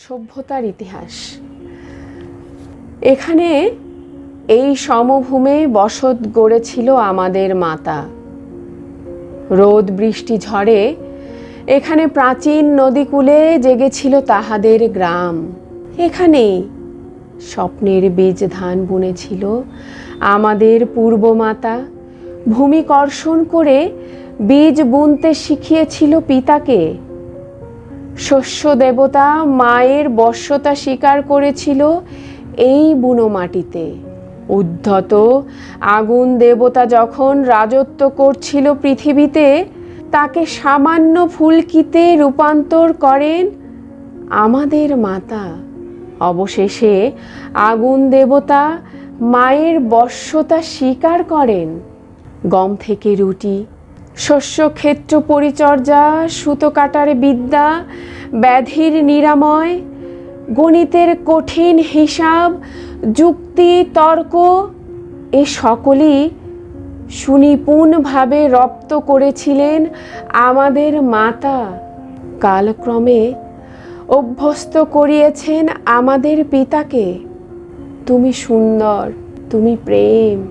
সভ্যতার ইতিহাস। এখানে এই সমভূমে বসত গড়েছিল আমাদের মাতা। রোদ বৃষ্টি ঝড়ে এখানে প্রাচীন নদীকূলে জেগেছিল তাহাদের গ্রাম। এখানেই স্বপ্নের বীজ ধান বুনেছিল আমাদের পূর্বমাতা। ভূমি কর্ষণ করে বীজ বুনতে শিখিয়েছিল পিতাকে। শস্য দেবতা মায়ের বশ্যতা স্বীকার করেছিল এই বুনো মাটিতে। উদ্ধত আগুন দেবতা যখন রাজত্ব করছিল পৃথিবীতে, তাকে সামান্য ফুলকিতে রূপান্তর করেন আমাদের মাতা। অবশেষে আগুন দেবতা মায়ের বশ্যতা স্বীকার করেন। গম থেকে রুটি, শস্যক্ষেত্র পরিচর্যা, সুতো কাটার বিদ্যা, ব্যাধির নিরাময়, গণিতের কঠিন হিসাব, যুক্তি তর্ক, এ সকলই সুনিপুণভাবে রপ্ত করেছিলেন আমাদের মাতা। কালক্রমে অভ্যস্ত করিয়েছেন আমাদের পিতাকে। তুমি সুন্দর, তুমি প্রেম,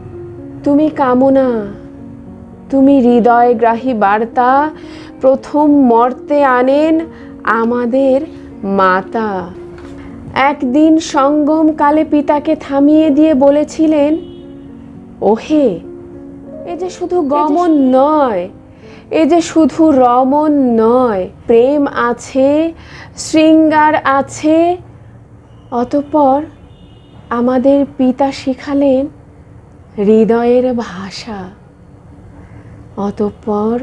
তুমি কামনা, তুমি হৃদয়গ্রাহী বার্তা প্রথম মর্তে আনেন আমাদের মাতা। একদিন সঙ্গমকালে পিতাকে থামিয়ে দিয়ে বলেছিলেন, ওহে, এ যে শুধু গমন নয়, এ যে শুধু রমণ নয়, প্রেম আছে, শৃঙ্গার আছে। অতঃপর আমাদের পিতা শিখালেন হৃদয়ের ভাষা। অতঃপর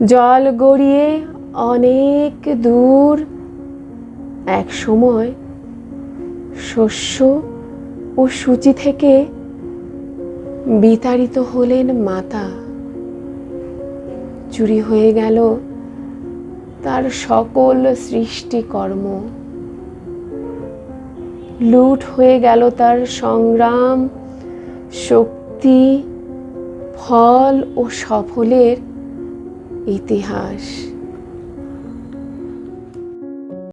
জল গড়িয়ে অনেক দূর এক সময় শস্য ও সূচি থেকে বিতাড়িত হলেন মাতা। চুরি হয়ে গেল তার সকল সৃষ্টিকর্ম, লুট হয়ে গেল তার সংগ্রাম, শক্তি, ফল ও সফলের ইতিহাস।